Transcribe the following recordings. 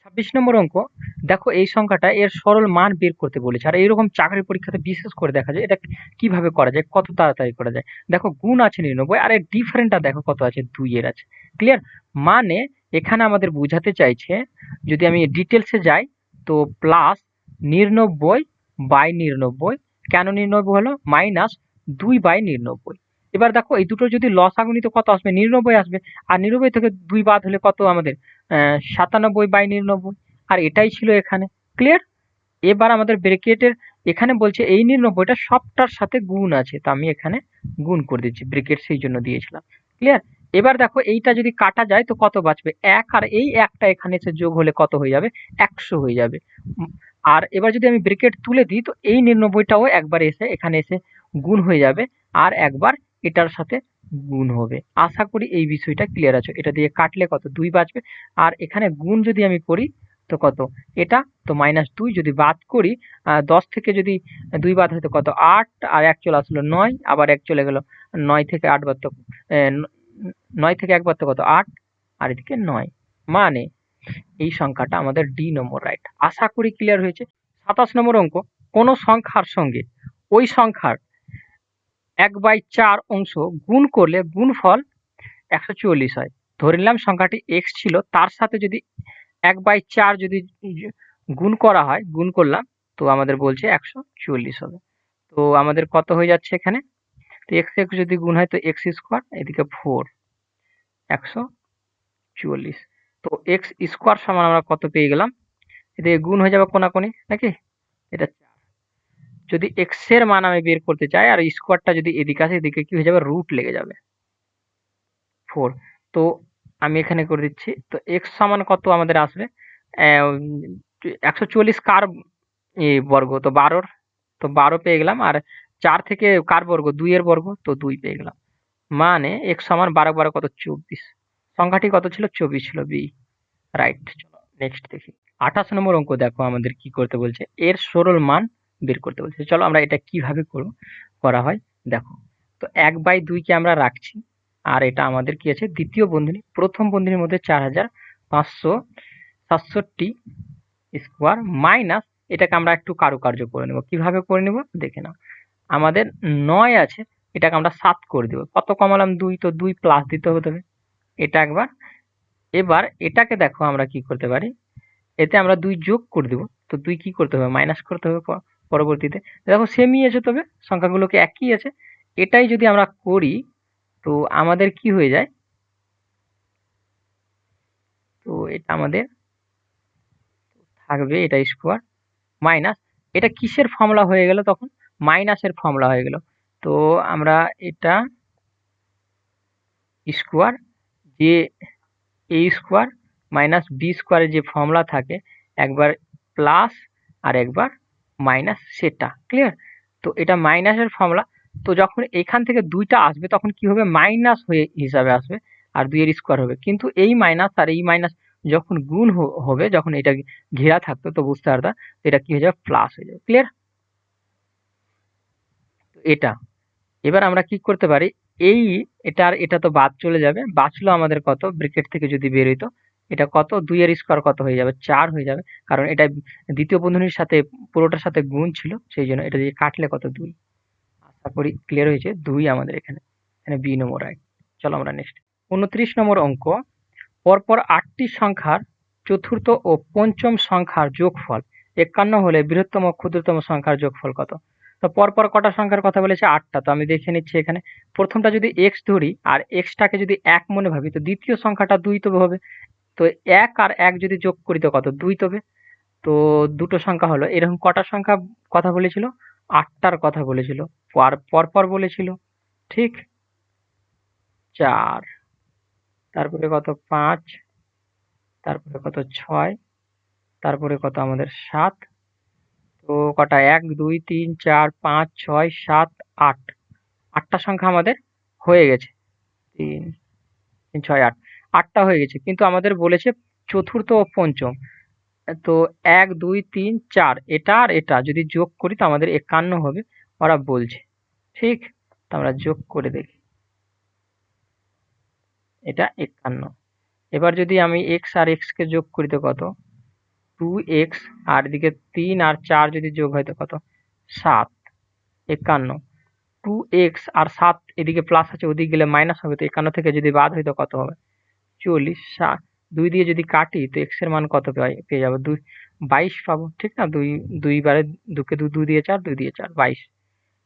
26 নম্বর অঙ্ক। দেখো এই সংখ্যাটা এর সরল মান বের করতে বলেছে, আর এইরকম চাকরির পরীক্ষাতে বিশেষ করে দেখা যায় এটা কিভাবে করা যায়, কত তাড়াতাড়ি করা যায়। দেখো গুণ আছে 99 আর এর ডিফারেন্টটা দেখো কত আছে, 2 এর আছে। ক্লিয়ার? মানে এখানে আমাদের বোঝাতে চাইছে, যদি আমি ডিটেলসে যাই তো প্লাস 99/99, কেন 99 হলো, মাইনাস 2/99। এবার দেখো এই দুটো যদি লসাগু নিই তো কত আসবে, 99 আসবে। আর 99 থেকে 2 বাদ হলে কত আমাদের, 97/99। আর এটাই ছিল এখানে। ক্লিয়ার? এবার আমাদের ব্র্যাকেটের এখানে বলছে এই 99টা সবটার সাথে গুণ আছে, তো আমি এখানে গুণ করে দিচ্ছি, ব্র্যাকেট সেই জন্য দিয়েছিলাম। ক্লিয়ার? এবার দেখো এইটা যদি কাটা যায় তো কত বাঁচবে, 1, আর এই একটা এখানে এসে যোগ হলে কত হয়ে যাবে, 100 হয়ে যাবে। আর এবার যদি আমি ব্র্যাকেট তুলে দিই তো এই 99টাও একবার এসে এখানে এসে গুণ হয়ে যাবে, আর একবার এটার সাথে গুণ হবে। আশা করি এই বিষয়টা ক্লিয়ার আছে। এটা দিয়ে কাটলে কত, 2 বাঁচবে। আর এখানে গুণ যদি আমি করি তো কত, এটা তো -2 যদি বাদ করি, 10 থেকে যদি 2 বাদ হয় তো কত, 8, আর 1 চলে আসলো 9, আবার 1 চলে গেল, 9 থেকে 8 বাদ তো 9 থেকে 1 বাদ তো কত, 8, আর এদিকে 9। মানে এই সংখ্যাটা আমাদের ডি নম্বর রাইট। আশা করি ক্লিয়ার হয়েছে। 27 নম্বর অঙ্ক। কোন সংখ্যার সঙ্গে ওই সংখ্যার 1/4 অংশ গুণ করলে গুণফল 144 হয়। ধরে নিলাম সংখ্যাটি x ছিল, তার সাথে যদি 1/4 যদি গুণ করা হয়, গুণ করলাম, তো আমাদের বলছে 144 হবে। তো আমাদের কত হয়ে যাচ্ছে এখানে, তো x যদি গুণ হয় তো x স্কোয়ার, এদিকে 4, 144। তো x স্কোয়ার সমান আমরা কত পেয়ে গেলাম, এদিকে গুণ হয়ে যাবে কোনাকুনি নাকি, এটা 4। যদি x এর মান আমি বের করতে চাই আর স্কোয়ারটা যদি এদিকে আসে, এদিকে কি হয়ে যাবে, রুট লেগে যাবে 4। তো আমি এখানে করে দিচ্ছি, তো x সমান কত আমাদের আসবে, 144 কার বর্গ, তো 12, তো 12 পেয়ে গেলাম। আর 4 থেকে কার বর্গ, 2 এর বর্গ, তো 2 পেয়ে গেলাম। মানে x সমান 12 12 কত, 24। সংখ্যাটি কত ছিল, 24 ছিল, বি রাইট। চলো নেক্সট দেখি। 28 নম্বর অঙ্ক। দেখো আমাদের কি করতে বলছে, এর সরল মান বের করতে বলছে। চলো আমরা এটা কিভাবে করা হয় দেখো। তো 1/2 কে আমরা রাখছি, আর এটা আমাদের কি আছে, দ্বিতীয় বন্ধনী, প্রথম বন্ধনীর মধ্যে 4567 স্কোয়ার মাইনাস, এটাকে আমরা একটু কারুকার্য করে নেব। কিভাবে করে নেব দেখে নাও। আমাদের 9 আছে, এটাকে আমরা 7 করে দেব। কত কমালাম, 2, তো 2 প্লাস দিতে হবে। এটা একবার। এবার এটাকে দেখো আমরা কি করতে পারি, এতে আমরা 2 যোগ করে দেব। তো 2 কি করতে হবে, মাইনাস করতে হবে পরবর্তীতে। দেখো সেমই আছে, তবে সংখ্যাগুলোকে একই আছে। এটাই যদি আমরা করি তো আমাদের কি হয়ে যায়, তো এটা আমাদের থাকবে, এটা স্কোয়ার মাইনাস, এটা কিসের ফর্মুলা হয়ে গেল তখন, মাইনাসের ফর্মুলা হয়ে গেল। তো আমরা এটা স্কোয়ার, যে এ স্কোয়ার মাইনাস বি স্কোয়ারের যে ফর্মুলা থাকে, একবার প্লাস আর একবার মাইনাস, সেটা ক্লিয়ার। তো এটা মাইনাসের ফর্মুলা, তো যখন এখান থেকে 2টা আসবে তখন কি হবে, মাইনাস হয়ে হিসাবে আসবে, আর 2 এর স্কোয়ার হবে। কিন্তু এই মাইনাস আর এই মাইনাস যখন গুণ হবে, যখন এটা ঘেরা থাকতো তো বুঝতে পারতা, এটা কি হয়ে যাবে, প্লাস হয়ে যাবে। ক্লিয়ার? এটা এবার আমরা কি করতে পারি, এই এটা তো বাদ চলে যাবে, বাঁচলো আমাদের কত, ব্র্যাকেট থেকে যদি বের হইতো, এটা কত, 2 এর স্কোয়ার কত হয়ে যাবে, 4 হয়ে যাবে। কারণ এটা দ্বিতীয় বন্ধনীর সাথে পুরোটার সাথে গুণ ছিল, সেই জন্য এটা দিয়ে কাটলে কত, 2। আশা করি ক্লিয়ার হয়েছে। 2 আমাদের এখানে, এখানে বি নম্বর রাইট। চলো আমরা নেক্সট। 29 নম্বর অঙ্ক। পরপর 8টি সংখ্যার চতুর্থ ও পঞ্চম সংখ্যার যোগফল 51 হলে বৃহত্তম ও ক্ষুদ্রতম সংখ্যার যোগফল কত। তো পরপর কটা সংখ্যার কথা বলেছে, 8টা। তো আমি দেখে নিচ্ছি এখানে। প্রথমটা যদি x ধরি আর x-টাকে যদি 1 মনে ভাবি, তো দ্বিতীয় সংখ্যাটা 2 তবে হবে। তো 1 আর 1 যদি যোগ করি তো কত, 2 তবে। তো দুটো সংখ্যা হলো। এরকম কটা সংখ্যা কথা বলেছিল, 8টার কথা বলেছিল। পরপর বলেছিল, ঠিক? 4, তারপরে কত, 5, তারপরে কত, 6, তারপরে কত আমাদের 7। তো কটা, 1 2 3 4 5 6 7 8, 8টা সংখ্যা আমাদের হয়ে গেছে। 3 3 6 8, 8টা হয়ে গেছে। কিন্তু আমাদের বলেছে চতুর্থ ও পঞ্চম। তো 1 2 3 4, এটা আর এটা যদি যোগ করি তো আমাদের 51 হবে ওরা বলছে, ঠিক? তো আমরা যোগ করে দেখি, এটা 51। এবার যদি আমি x আর x কে যোগ করি তো কত, 2x, আর এদিকে 3 আর 4 যদি যোগ হয় তো কত 7, 51। 2x আর 7 এদিকে প্লাস আছে, ওদিকে গেলে মাইনাস হবে, তো 51 থেকে যদি বাদ হয় তো কত হবে 40। 2 দিয়ে যদি কাটি তো x এর মান কত পেয়ে যাবো 22 পাবো, ঠিক না? 2 বারে 2 কে 2 দিয়ে 4, 2 দিয়ে 4 22।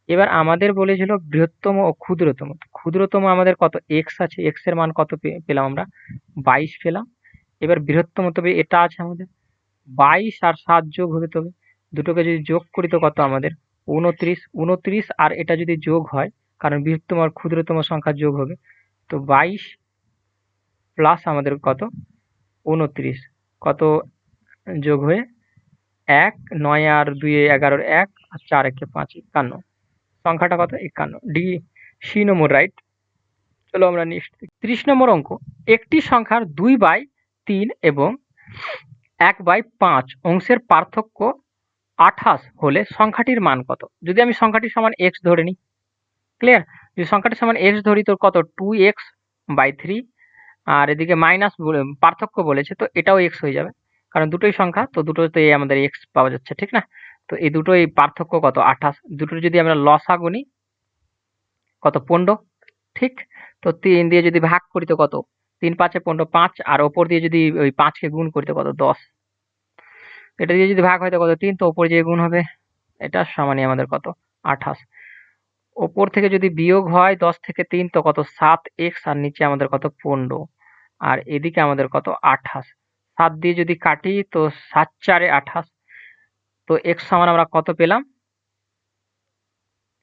এবার আমাদের বলেছিল বৃহত্তম ও ক্ষুদ্রতম। ক্ষুদ্রতম আমাদের কত x আছে, x এর মান কত পেলাম আমরা 22 পেলাম। এবার বৃহত্তম তবে এটা আছে আমাদের 22 আর 7 যোগ হবে, তবে দুটোকে যদি যোগ করি তো কত আমাদের 29। 29 আর এটা যদি যোগ হয়, কারণ বৃহত্তম আর ক্ষুদ্রতম সংখ্যা যোগ হবে, তো 22 প্লাস আমাদের কত 29, কত যোগ হয়ে 1, 9 আর 2 11, 1 আর 4 1 5, 51। সংখ্যাটা কত 51, ডি সি নম্বর রাইট। চলো আমরা নেক্সট 30 নম্বর অঙ্ক। একটি সংখ্যার 2/3 এবং 1/5 অংশের পার্থক্য 28 হলে সংখ্যাটির মান কত? যদি আমি সংখ্যাটি সমান x ধরে নিই, ক্লিয়ার? যদি সংখ্যাটি সমান x ধরি তো কত 2x/3, আর এদিকে মাইনাস পার্থক্য বলেছে তো এটাও x হয়ে যাবে, কারণ দুটোই সংখ্যা, তো দুটোতে আমাদের x পাওয়া যাচ্ছে, ঠিক না? তো এই দুটোই পার্থক্য কত 28। দুটোর যদি আমরা লসাগু নিই কত 15, ঠিক? তো 3 দিয়ে যদি ভাগ করি তো কত 3 5 15, 5 আর ওপর দিয়ে যদি ওই 5 কে গুণ করি তো কত 10। এটা দিয়ে যদি ভাগ হয় তো কত 3, তো ওপরে দিয়ে গুণ হবে, এটা সমানই আমাদের কত 28। ওপর থেকে যদি বিয়োগ হয় 10 থেকে 3 তো কত 7x, আর নিচে আমাদের কত 15, আর এদিকে আমাদের কত 28। 7 দিয়ে যদি কাটি তো 7 4 28, তো x সমান আমরা কত পেলাম,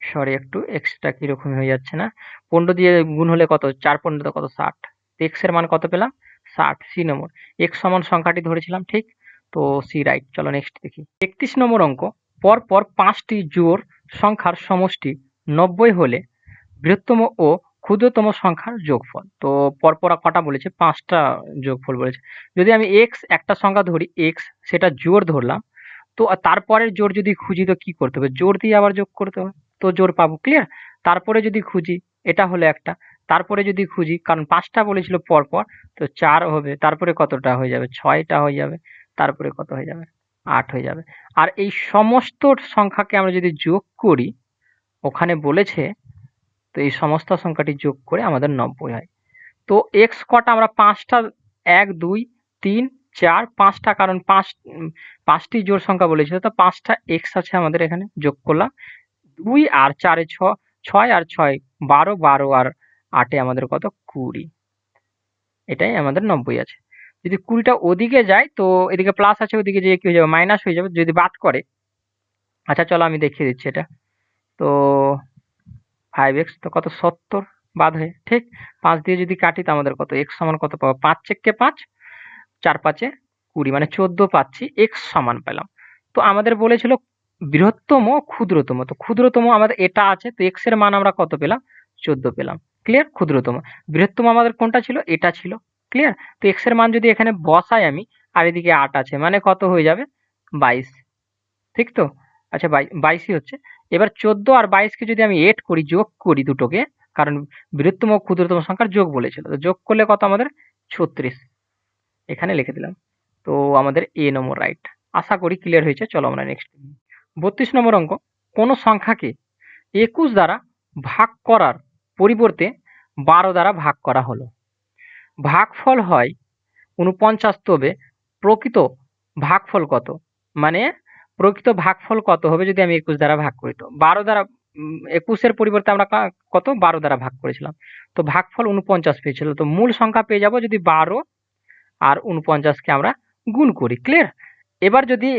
সরি একটু এক্সটা কিরকম হয়ে যাচ্ছে না, 15 দিয়ে গুণ হলে কত 4 15 তো কত 60, তো x এর মান কত পেলাম 60, সি নম্বর। x সমান সংখ্যাটি ধরেছিলাম, ঠিক? তো সি রাইট। চলো নেক্সট দেখি 31 নম্বর অঙ্ক। পরপর 5টি জোড় সংখ্যার সমষ্টি 90 হলে বৃহত্তম ও ক্ষুদ্রতম সংখ্যার যোগফল। তো পরপর কটা বলেছে 5টা যোগফল বলেছে। যদি আমি x একটা সংখ্যা ধরি, x সেটা জোড় ধরলাম, তো তারপরের জোড় যদি খুঁজি তো কি করতে হবে, জোড় দিয়ে আবার যোগ করতে হবে, তো জোড় পাবো, ক্লিয়ার? তারপরে যদি খুঁজি এটা হলো একটা, তারপরে যদি খুঁজি কারণ 5টা বলেছিল পরপর, তো 4 হবে, তারপরে কতটা হয়ে যাবে 6টা হয়ে যাবে, তারপরে কত হয়ে যাবে 8 হয়ে যাবে। আর এই সমস্ত সংখ্যাকে আমরা যদি যোগ করি, ওখানে বলেছে তো এই সমস্ত সংখ্যাটি যোগ করে আমাদের 90 হয়। তো x কটা আমরা 5টা, 1 2 3 4 5টা, কারণ 5টি জোড় সংখ্যা বলেছিল, তো 5টা x আছে আমাদের এখানে, যোগ করলাম 2 আর 4 এ 6 আর 6 12, 12 আর 8 এ আমাদের কত 20, এটাই আমাদের 90 আছে। যদি 20টা ওদিকে যায় তো এদিকে প্লাস আছে, ওদিকে যেয়ে কি হয়ে যাবে মাইনাস হয়ে যাবে যদি বাদ করে। আচ্ছা চলো আমি দেখিয়ে দিচ্ছি এটা। তো 5x তো কত 70 বাদ হয়ে, ঠিক? 5 দিয়ে যদি কাটি তো আমাদের কত x সমান কত পাবো 5 চেককে 5, 4 5 এ 20, মানে 14 পাচ্ছি, x সমান পেলাম। তো আমাদের বলেছিল বৃহত্তম ক্ষুদ্রতম, তো ক্ষুদ্রতম আমাদের এটা আছে, তো x এর মান আমরা কত পেলাম 14 পেলাম, ক্লিয়ার? ক্ষুদ্রতম। বৃহত্তম আমাদের কোনটা ছিল, এটা ছিল, ক্লিয়ার? তো x এর মান যদি এখানে বসাই আমি, আর এদিকে 8 আছে, মানে কত হয়ে যাবে 22, ঠিক তো? আচ্ছা 22ই হচ্ছে। এবার 14 আর 22 কে যদি আমি এড করি, যোগ করি দুটোকে, কারণ বৃহত্তম ও ক্ষুদ্রতম সংখ্যার যোগ বলেছিল, তো যোগ করলে কত আমাদের 36, এখানে লিখে দিলাম। তো আমাদের এ নম্বর রাইট। আশা করি ক্লিয়ার হয়েছে। চলো আমরা নেক্সট 32 নম্বর অঙ্ক। কোন সংখ্যাকে 21 দ্বারা ভাগ করার পরিবর্তে 12 দ্বারা ভাগ করা হলো। ভাগফল হয় 49, তবে প্রকৃত ভাগফল কত? মানে প্রকৃত ভাগফল কত হবে যদি আমি 21 দ্বারা ভাগ করি, তো 12 দ্বারা 21 এর পরিবর্তে আমরা কত 12 দ্বারা ভাগ করেছিলাম, তো ভাগফল 49 পেয়েছিল। তো মূল সংখ্যা পেয়ে যাব যদি 12 আর 49 কে আমরা গুণ করি, ক্লিয়ার? এবার যদি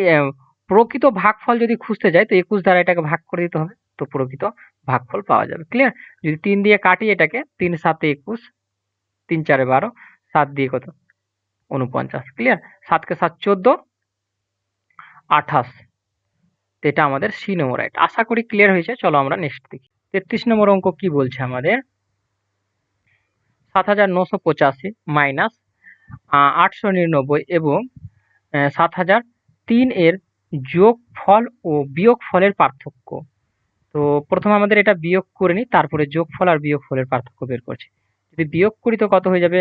প্রকৃত ভাগফল যদি খুঁজতে যাই তো 21 দ্বারা এটাকে ভাগ করে দিতে হবে, তো প্রকৃত ভাগফল পাওয়া যাবে, ক্লিয়ার? যদি 3 দিয়ে কাটি এটাকে, 3 7 21, 3 4 12, 7 দিয়ে কত 49, ক্লিয়ার? 7 কে 7 14, 28, এটা আমাদের সি নম্বর রাইট। আশা করি ক্লিয়ার হয়েছে। চলো আমরা নেক্সট দেখি 33 নম্বর অঙ্ক কি বলছে আমাদের। 7985 মাইনাস 899 এবং 7003 এর যোগফল ও বিয়োগফলের পার্থক্য। তো প্রথমে আমাদের এটা বিয়োগ করে নিই, তারপরে যোগফল আর বিয়োগফলের পার্থক্য বের করছি। যদি বিয়োগ করি তো কত হয়ে যাবে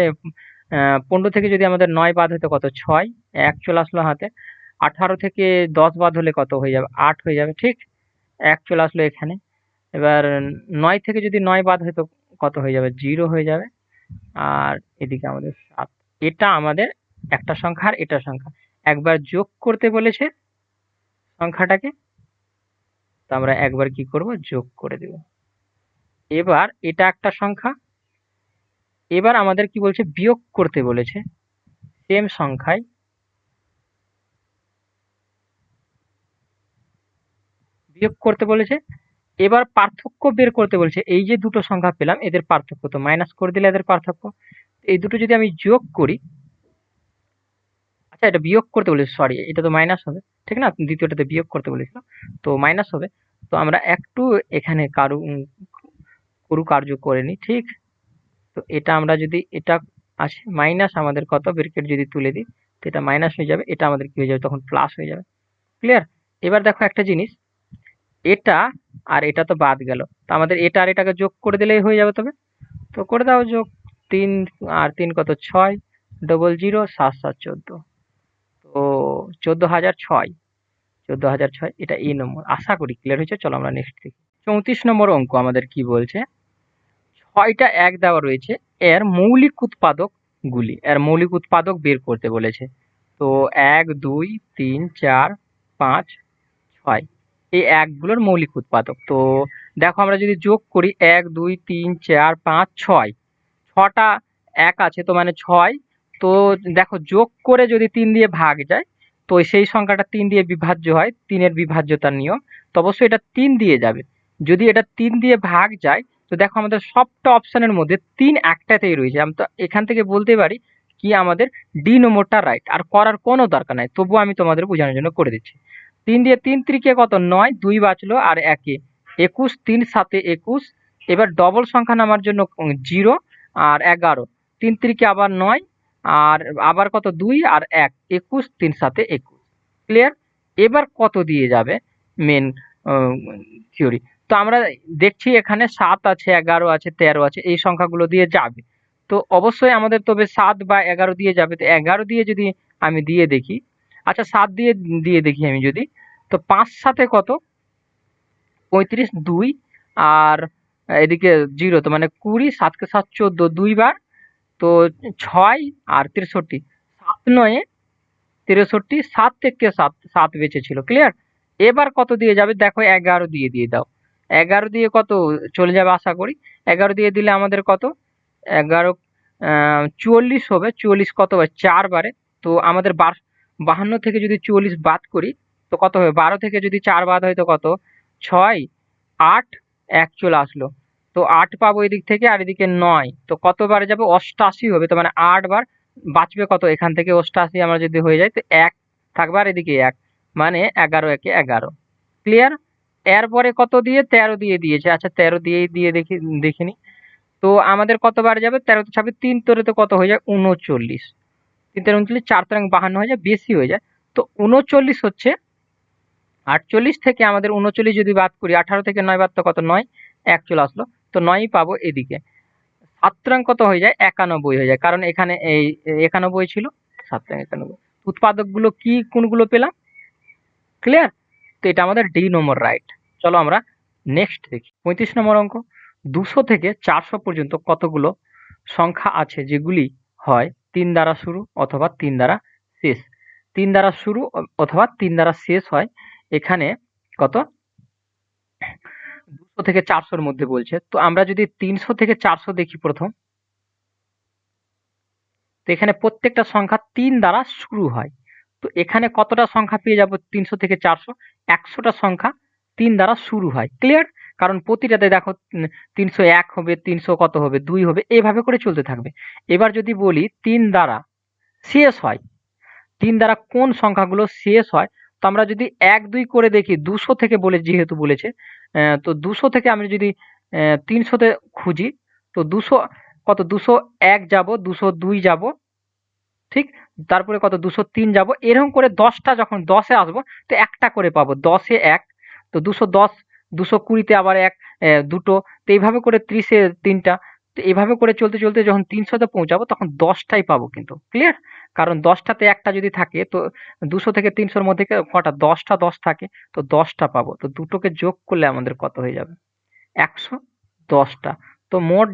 15 থেকে যদি আমাদের 9 বাদ হয় তো কত 6, 1 চলে আসলো হাতে, 18 থেকে 10 বাদ হলে কত হয়ে যাবে? 8 হয়ে যাবে, ঠিক? 1 চলে আসলো এখানে। এবার 9 থেকে যদি 9 বাদ হয় তো কত হয়ে যাবে? 0 হয়ে যাবে। আর এদিকে আমাদের 7। এটা আমাদের একটা সংখ্যা আর এটা সংখ্যা। একবার যোগ করতে বলেছে সংখ্যাটাকে, তো আমরা একবার কি করব? যোগ করে দেব। এবার এটা একটা সংখ্যা, এবার আমাদের কি বলছে? বিয়োগ করতে বলেছে সেম সংখ্যায়। বিয়োগ করতে বলেছে, এবার পার্থক্য বের করতে বলছে। এই যে দুটো সংখ্যা পেলাম এদের পার্থক্য, তো মাইনাস করে দিলে এদের পার্থক্য। এই দুটো যদি আমি যোগ করি, আচ্ছা এটা বিয়োগ করতে বলেছে, সরি এটা তো মাইনাস হবে, ঠিক না? দ্বিতীয়টাতে বিয়োগ করতে বলেছিল, তো মাইনাস হবে। তো আমরা একটু এখানে কারুকার্য করে নিই, ঠিক? তো এটা আমরা যদি এটা আসে মাইনাস, আমাদের কত ব্র্যাকেট যদি তুলে দিই তো এটা মাইনাস হয়ে যাবে, এটা আমাদের কি হয়ে যাবে? তখন প্লাস হয়ে যাবে। ক্লিয়ার? এবার দেখো একটা জিনিস, এটা আর এটা তো বাদ গেল, তো আমাদের এটা আর এটাকে যোগ করে দিলেই হয়ে যাবে। তবে তো করে দাও যোগ। 3 আর 3 কত? 6, ডবল 0 7 7 14, তো 14,006। 14,006 এটা এই নম্বর। আশা করি ক্লিয়ার হয়েছে। চলো আমরা নেক্সট দেখি। 34 নম্বর অঙ্ক আমাদের কি বলছে? 6টা এক দেওয়া রয়েছে, এর মৌলিক উৎপাদক গুলি, এর মৌলিক উৎপাদক বের করতে বলেছে। তো 1 2 3 4 5 6, এই একগুলোর মৌলিক উৎপাদক। তো দেখো আমরা যদি যোগ করি 1 2 3 4 5 6, 6টা এক আছে তো মানে 6। তো দেখো যোগ করে যদি 3 দিয়ে ভাগ যায় তো সেই সংখ্যাটা 3 দিয়ে বিভাজ্য হয়, 3-এর বিভাজ্যতার নিয়ম, তো অবশ্যই এটা 3 দিয়ে যাবে। যদি এটা 3 দিয়ে ভাগ যায় তো দেখো আমাদের সবটা অপশনের মধ্যে 3 একটাতেই রয়েছে। আমি তো এখান থেকে বলতে পারি কি আমাদের ডি নম্বরটা রাইট, আর করার কোনো দরকার নাই, তবুও আমি তোমাদের বোঝানোর জন্য করে দিচ্ছি। 3 দিয়ে 3 3 কত? 9, 2 বাঁচলো আর 1 21, 3 7 21। এবার ডবল সংখ্যা নামার জন্য 0 আর 11, 3 3 আবার 9 আর আবার কত? 2 আর 1 21, 3 7 21। ক্লিয়ার? এবার কত দিয়ে যাবে মেন থিওরি? তো আমরা দেখছি এখানে 7 আছে, 11 আছে, 13 আছে, এই সংখ্যাগুলো দিয়ে যাবে। তো অবশ্যই আমাদের তবে 7 বা 11 দিয়ে যাবে। তো 11 দিয়ে যদি আমি দিয়ে দেখি, আচ্ছা 7 দিয়ে দিয়ে দেখি আমি যদি, তো 5 7 কত? 35, 2 আর এদিকে 0, তো মানে 20, 7 কে 7 14, 2 বার, তো 6 আর 63, 7 9 63, 7 থেকে 7 7 বেঁচে ছিল। ক্লিয়ার? এবার কত দিয়ে যাবে? দেখো 11 দিয়ে দিয়ে দাও। 11 দিয়ে কত চলে যাবে আশা করি? 11 দিয়ে দিলে আমাদের কত? 11 44 হবে। 44 কত হয়? 4 বারে। তো আমাদের 52 থেকে যদি 44 বাদ করি তো কত হবে? 12 থেকে যদি 4 বাদ হয় তো কত? 6 8 1 চলে আসলো। তো 8 পাবো এদিক থেকে আর এদিকে 9, তো কত বারে যাবে? 88 হবে। তো মানে 8 বার বাঁচবে কত এখান থেকে? 88 আমরা যদি হয়ে যায় তো 1 থাকবে আর এদিকে 1, মানে 11 একে 11। ক্লিয়ার? এরপরে কত দিয়ে? 13 দিয়ে দিয়েছে। আচ্ছা 13 দিয়েই দিয়ে দেখিনি। তো আমাদের কতবার যাবে? 13 তে 26, 3 তোরে তো কত হয়ে যায়? 39। 3 তেরো 39, 4 তেরো 52 হয়ে যায়, বেশি হয়ে যায়। তো 39 হচ্ছে 48 থেকে আমাদের 39 যদি বাদ করি, 18 থেকে 9 বাদ তো কত? 9, 1 চলে আসলো। তো 9ই পাবো এদিকে। 7 তেরং কত হয়ে যায়? 91 হয়ে যায়, কারণ এখানে এই 91 ছিল। 7 তেরং 91। উৎপাদকগুলো কি কোনগুলো পেলাম? ক্লিয়ার? তো এটা আমাদের ডি নম্বর রাইট। চলো আমরা নেক্সট দেখি। 35 নম্বর অঙ্ক। 200 থেকে 400 পর্যন্ত কতগুলো সংখ্যা আছে যেগুলি হয় 3 দ্বারা শুরু অথবা 3 দ্বারা শেষ? 3 দ্বারা শুরু অথবা 3 দ্বারা শেষ হয়। এখানে কত? 200 থেকে 400-র মধ্যে বলছে। তো আমরা যদি 300 থেকে 400 দেখি প্রথম, তো এখানে প্রত্যেকটা সংখ্যা 3 দ্বারা শুরু হয়। তো এখানে কতটা সংখ্যা পেয়ে যাব? 300 থেকে 400, 100টা সংখ্যা 3 দ্বারা শুরু হয়। ক্লিয়ার? কারণ প্রতিটাতে দেখো 301 হবে, 300 কত হবে? 2 হবে, এভাবে করে চলতে থাকবে। এবার যদি বলি 3 দ্বারা শেষ হয়, 3 দ্বারা কোন সংখ্যাগুলো শেষ হয়? তো আমরা যদি 1 2 করে দেখি, 200 থেকে বলে যেহেতু বলেছে, তো 200 থেকে আমি যদি 300 তে খুঁজি, তো 200 কত? 201 যাব, 202 যাব, ঠিক? তারপরে কত? 203 যাব। এরকম করে 10টা যখন 10 এ আসবো তো একটা করে পাবো। 10 এ 1, তো 210, 220 তে আবার 1, দুটো, তো এইভাবে করে 30 এ 3টা। তো এভাবে করে চলতে চলতে যখন 300 তে পৌঁছাবো তখন 10টাই পাবো কিন্তু। ক্লিয়ার? কারণ 10টাতে একটা যদি থাকে তো 200 থেকে 300-র মধ্যে কটা 10টা 10 থাকে, তো 10টা পাবো। তো দুটোকে যোগ করলে আমাদের কত হয়ে যাবে? 110টা। তো মোট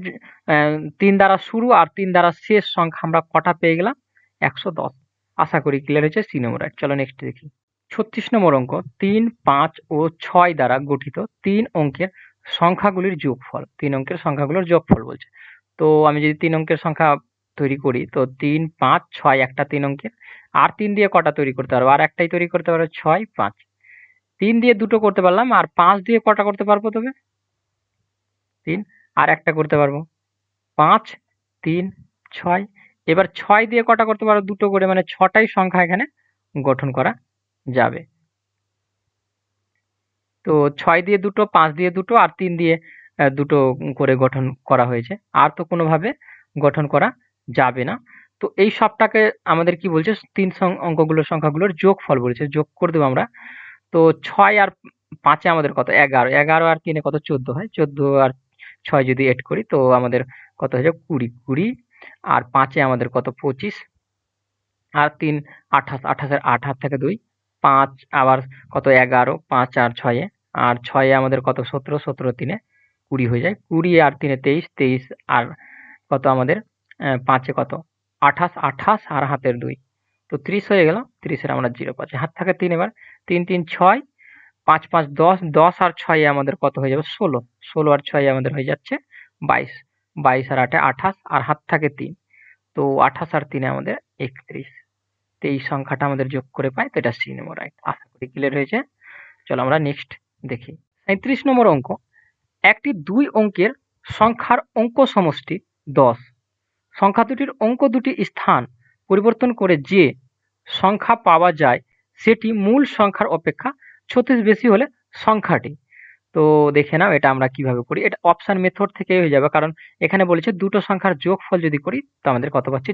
3 দ্বারা শুরু আর 3 দ্বারা শেষ সংখ্যা আমরা কটা পেয়ে গেলাম? 110। আশা করি ক্লিয়ার হয়েছে। সি নম্বর রাইট। চলো নেক্সট দেখি। 36 নম্বর অঙ্ক 3, 5 ও 6 দ্বারা গঠিত 3 অঙ্কের সংখ্যাগুলির যোগফল। 3 অঙ্কের সংখ্যাগুলোর যোগফল বলছে। তো আমি যদি 3 অঙ্কের সংখ্যা তৈরি করি তো 3, 5, 6 একটা 3 অঙ্কের। আর 3 দিয়ে কটা তৈরি করতে পারবো? আর একটাই তৈরি করতে পারবো 6, 5। 3 দিয়ে দুটো করতে পারলাম আর 5 দিয়ে কটা করতে পারবো তবে? 3 আর একটা করতে পারবো 5, 3, 6। এবার 6 দিয়ে কটা করতে পারবো? দুটো করে, মানে 6টাই সংখ্যা এখানে গঠন করা যাবে। তো 6 দিয়ে দুটো, 5 দিয়ে দুটো আর 3 দিয়ে দুটো করে গঠন করা হয়েছে। আর তো কোনোভাবে গঠন করা যাবে না। তো এই সবটাকে আমাদের কি বলছে? 3 অঙ্কগুলোর সংখ্যাগুলোর যোগফল বলেছে। যোগ করে দেবো আমরা। তো 6 আর 5 এ আমাদের কত? 11। 11 আর 3 এ কত? 14 হয়। 14 আর 6 যদি এড করি তো আমাদের কত হয়ে যাবে? 20। 20 আর 5 এ আমাদের কত? 25 আর 3 28। 28 এর 8 হাত থেকে 2। 5 আবার কত? 11। 5 আর 6 এ। আর 6 এ আমাদের কত? 17। 17 3 এ 20 হয়ে যায়। 20 আর 3 এ 23। 23 আর কত আমাদের? 5 এ কত? 28। 28 আর হাতের 2। তো 30 হয়ে গেল। 30 এর আমরা 0 পাচ্ছি। হাত থাকে 3 এবার। 3 3 6, 5 5 10। 10 আর 6 এ আমাদের কত হয়ে যাবে? 16। 16 আর 6 এ আমাদের হয়ে যাচ্ছে 22। 22 আর 8 এ 28 আর হাত থাকে 3। তো 28 আর 3 এ আমাদের 31। তো এই সংখ্যাটা আমাদের যোগ করে পাই। তো এটা সি নম্বর রাইট। আশা করি ক্লিয়ার হয়েছে। চলো আমরা নেক্সট দেখি। 37 নম্বর অঙ্ক। একটি 2 অঙ্কের সংখ্যার অঙ্ক সমষ্টি 10। সংখ্যা দুটির অঙ্ক দুটির স্থান পরিবর্তন করে যে সংখ্যা পাওয়া যায় সেটি মূল সংখ্যার অপেক্ষা 36 বেশি হলে সংখ্যাটি। তো দেখে নাও এটা আমরা কিভাবে করি। এটা অপশন মেথড থেকে হয়ে যাবে, কারণ এখানে বলেছে দুটো সংখ্যার যোগফল যদি করি তো আমাদের কত পাচ্ছি?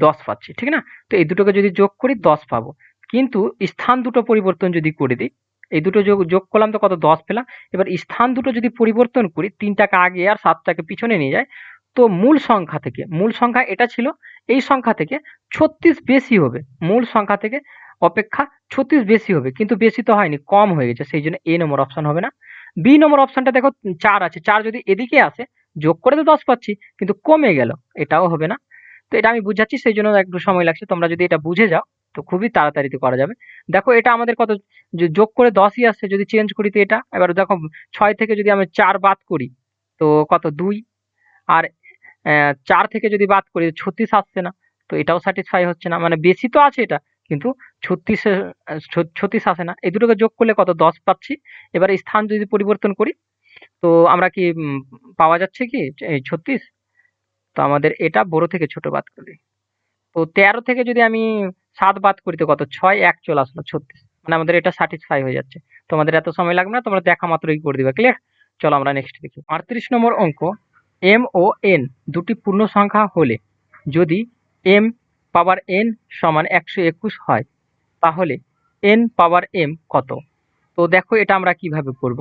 10 পাচ্ছি, ঠিক না? তো এই দুটোকে যদি যোগ করি 10 পাবো। কিন্তু স্থান দুটো পরিবর্তন যদি করে দিই, এই দুটো যোগ যোগ করলাম তো কত? 10 পেলাম। এবার স্থান দুটো যদি পরিবর্তন করি, 3টাকে আগে আর 7টাকে পিছনে নিয়ে যায়, তো মূল সংখ্যা থেকে, মূল সংখ্যা এটা ছিল, এই সংখ্যা থেকে 36 বেশি হবে। মূল সংখ্যা থেকে অপেক্ষা 36 বেশি হবে, কিন্তু বেশি তো হয়নি, কম হয়ে গেছে। সেই জন্য এ নম্বর অপশন হবে না। বি নম্বর অপশনটা দেখো 4 আছে। 4 যদি এদিকে আসে, যোগ করে তো 10 পাচ্ছি, কিন্তু কমে গেল, এটাও হবে না। তো এটা আমি বুঝাচ্ছি, সেই জন্য একটু সময় লাগছে। তোমরা যদি এটা বুঝে যাও তো খুবই তাড়াতাড়িতে করা যাবে। দেখো এটা আমাদের কত? যোগ করে 10ই আসছে, যদি চেঞ্জ করি তো এটা। এবার দেখো 6 থেকে যদি আমি 4 বাদ করি তো কত? 2। আর 4 থেকে যদি বাদ করি 36 আসছে না। তো এটাও স্যাটিসফাই হচ্ছে না। মানে বেশি তো আছে এটা, কিন্তু 36 আসে না। এই দুটোকে যোগ করলে কত? 10 পাচ্ছি। এবার স্থান যদি পরিবর্তন করি তো আমরা কি পাওয়া যাচ্ছে কি এই 36? তো আমাদের এটা বড় থেকে ছোট বাদ করি। তো 13 থেকে যদি আমি 7 বাদ করি তো কত? 6, 1 চলে আসলো 36। মানে আমাদের এটা স্যাটিসফাই হয়ে যাচ্ছে। তোমাদের এত সময় লাগবে না, তোমরা দেখা মাত্রই করে দিবে। ক্লিয়ার? চলো আমরা নেক্সট দেখি। 38 নম্বর অঙ্ক। m ও n দুটি পূর্ণ সংখ্যা হলে যদি m পাওয়ার n সমান 121 হয় তাহলে n পাওয়ার m কত? তো দেখো এটা আমরা কিভাবে করব।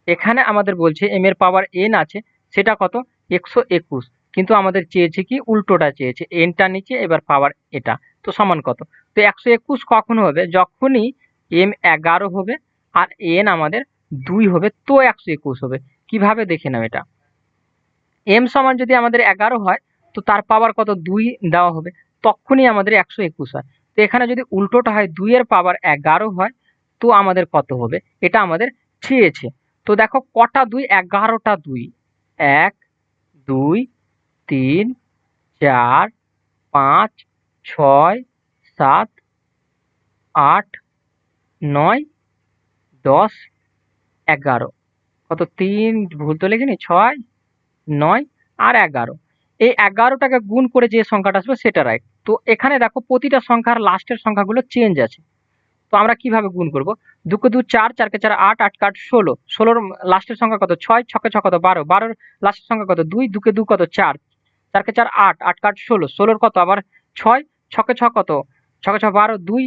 এখানে আমাদের বলছে m এর পাওয়ার n আছে, সেটা কত? 121। কিন্তু আমাদের চেয়েছে কি? উল্টোটা চেয়েছে, n টা নিচে এবার পাওয়ার এটা। তো সমান কত? তো 121 কখন হবে? যখনই m 11 হবে আর n আমাদের 2 হবে, তো 121 হবে। কিভাবে দেখে নাও এটা। m সমান যদি আমাদের 11 হয় তো তার পাওয়ার কত? 2 দেওয়া হবে, তখনই আমাদের 121 হয়। তো এখানে যদি উল্টোটা হয়, 2 এর পাওয়ার 11 হয়, তো আমাদের কত হবে? এটা আমাদের চেয়েছে। তো দেখো কটা 2? 11টা 2। 1, 2, 3, 4, 5, 6, 7, 8, 9, 10, 11। কত? 3 ভুল তো লিখিনি, 6, 9 আর 11। এই 11টাকে গুণ করে যে সংখ্যাটা আসবে সেটা রাইট। তো এখানে দেখো প্রতিটা সংখ্যার লাস্টের সংখ্যাগুলো চেঞ্জ আছে। তো আমরা কিভাবে গুণ করব? 2 কে 2 4, 4 কে 4 8, 8 কে 8 16। 16 র লাস্টের সংখ্যা কত? 6, 6 কে 6 কত? 12, 12 র লাস্টের সংখ্যা কত? 2, 2 কে 2 কত? 4, 4 কে 4 8, 8 কে 8 16, 16 র কত আবার? 6, 6 কে 6 কত? 6 কে 6 12, 2,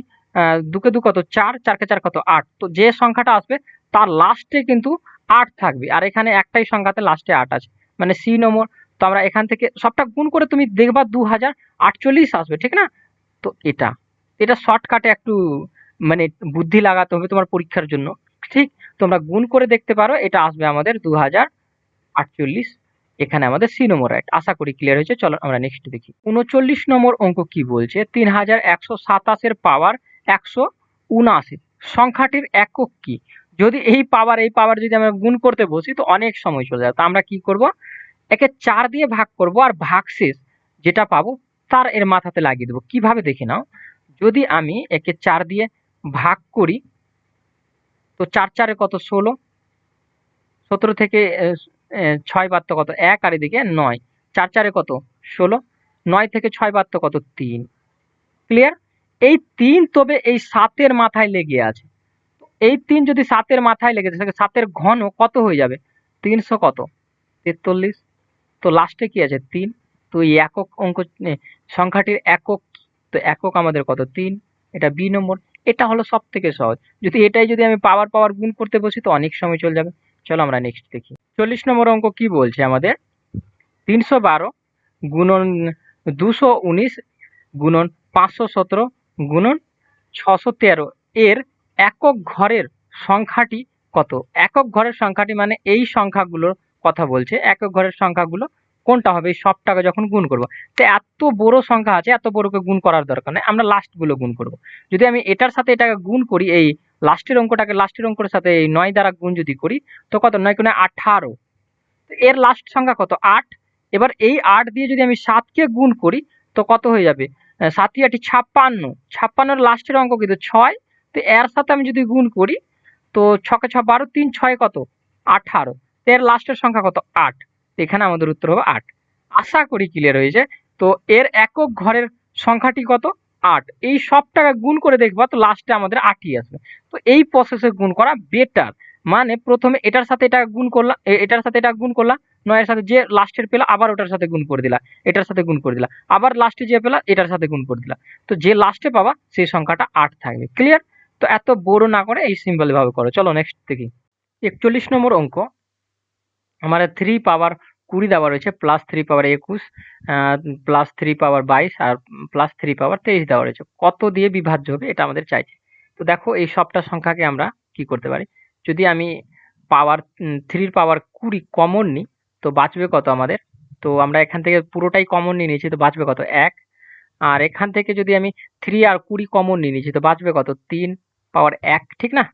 2 কে 2 কত? 4, 4 কে 4 কত? 8। তো যে সংখ্যাটা আসবে তার লাস্টে কিন্তু 8 থাকবে, আর এখানে একটাই সংখ্যাতে লাস্টে 8 আছে, মানে সি নম্বর। তো আমরা এখান থেকে সবটা গুণ করে তুমি দেখবা 2048 আসবে, ঠিক না? তো এটা এটা শর্টকাটে একটু মানে বুদ্ধি লাগাতে হবে তোমার পরীক্ষার জন্য, ঠিক? তোমরা গুণ করে দেখতে পারো, এটা আসবে আমাদের 2048। এখানে আমাদের সি নম্বর রাইট। আশা করি ক্লিয়ার হয়েছে। চলো আমরা নেক্সট দেখি। 39 নম্বর অঙ্ক কি বলছে, 3127 এর পাওয়ার 179 সংখ্যাটির একক কি? যদি এই পাওয়ার যদি আমরা গুণ করতে বসি তো অনেক সময় চলে যাবে। তো আমরা কি করব, একে 4 দিয়ে ভাগ করব আর ভাগশেষ যেটা পাবো তার এর মাথাতে লাগিয়ে দেবো। কিভাবে দেখে নাও, যদি আমি একে 4 দিয়ে ভাগ করি তো 4 4 কত 16, 17 থেকে 6 বাদ তো কত 1, আর এদিকে 9, 4 4 কত 16, 9 থেকে 6 বাদ তো কত 3। ক্লিয়ার? এই 3 তবে এই 7 এর মাথায় লেগে আছে। এই 3 যদি 7 এর মাথায় লেগে থাকে, 7 এর ঘন কত হয়ে যাবে 300 কত 43। তো লাস্টে কি আছে 3। তো এই একক অঙ্ক সংখ্যাটির একক, তো একক আমাদের কত 3। এটা বি নম্বর। এটা হলো সব থেকে সহজ। যদি আমি পাওয়ার গুণ করতে বসি তো অনেক সময় চলে যাবে। চলো আমরা নেক্সট দেখি। 40 নম্বর অঙ্ক কি বলছে আমাদের, 312 গুণন 219 গুণন 517 গুণন 613 এর একক ঘরের সংখ্যাটি কত? একক ঘরের সংখ্যাটি মানে এই সংখ্যাগুলোর কথা বলছে। একক ঘরের সংখ্যাগুলো কোনটা হবে এই সবটাকে যখন গুণ করব। তো এত বড় সংখ্যা আছে, এত বড়কে গুণ করার দরকার নেই, আমরা লাস্ট গুলো গুণ করব। যদি আমি এটার সাথে এটাকে গুণ করি, এই লাস্টের অঙ্কটার সাথে এই 9 দ্বারা গুণ যদি করি তো কত 9 গুণে 18, এর লাস্ট সংখ্যা কত 8। এবার এই 8 দিয়ে যদি আমি 7 কে গুণ করি তো কত হয়ে যাবে 7 × 8 56, 56 এর লাস্টের অঙ্ক কিন্তু 6। তো এর সাথে আমি যদি গুণ করি তো 6 কে 6 12, 3 6 কত 18, এর লাস্টের সংখ্যা কত 8। এখানে আমাদের উত্তর হবে 8। আশা করি ক্লিয়ার হয়েছে। তো এর একক ঘরের সংখ্যাটি কত 8। এই সবটাকে গুণ করে দেখবা তো লাস্টে আমাদের 8ই আসবে। তো এই প্রসেসে গুণ করা বেটার। মানে প্রথমে এটার সাথে এটা গুণ করলাম, এটার সাথে এটা গুণ করলাম, 9 এর সাথে যে লাস্টের পেলা আবার ওটার সাথে গুণ করে দিলা, এটার সাথে গুণ করে দিলা, আবার লাস্টে যে পেলা এটার সাথে গুণ করে দিলা। তো যে লাস্টে পাবা সেই সংখ্যাটা 8 থাকবে। ক্লিয়ার? তো এত বড় না করে এই সিম্পল ভাবে করো। চলো নেক্সট দেখি। 41 নম্বর অঙ্ক, আমাদের 3 পাওয়ার 20 দেওয়া রয়েছে, প্লাস 3 পাওয়ার 21, প্লাস 3 পাওয়ার 22 আর প্লাস 3 পাওয়ার 23 দেওয়া রয়েছে। কত দিয়ে বিভাজ্য হবে এটা আমাদের চাইছে। তো দেখো এই সবটা সংখ্যাকে আমরা কি করতে পারি, যদি আমি পাওয়ার 3 এর পাওয়ার 20 কমন নিই তো বাঁচবে কত আমাদের। তো আমরা এখান থেকে পুরোটাই কমন নিয়ে নিয়েছি, তো বাঁচবে কত 1। আর এখান থেকে যদি আমি 3 আর 20 কমন নিয়ে নিয়েছি তো বাঁচবে কত 3 পাওয়ার 1, ঠিক না?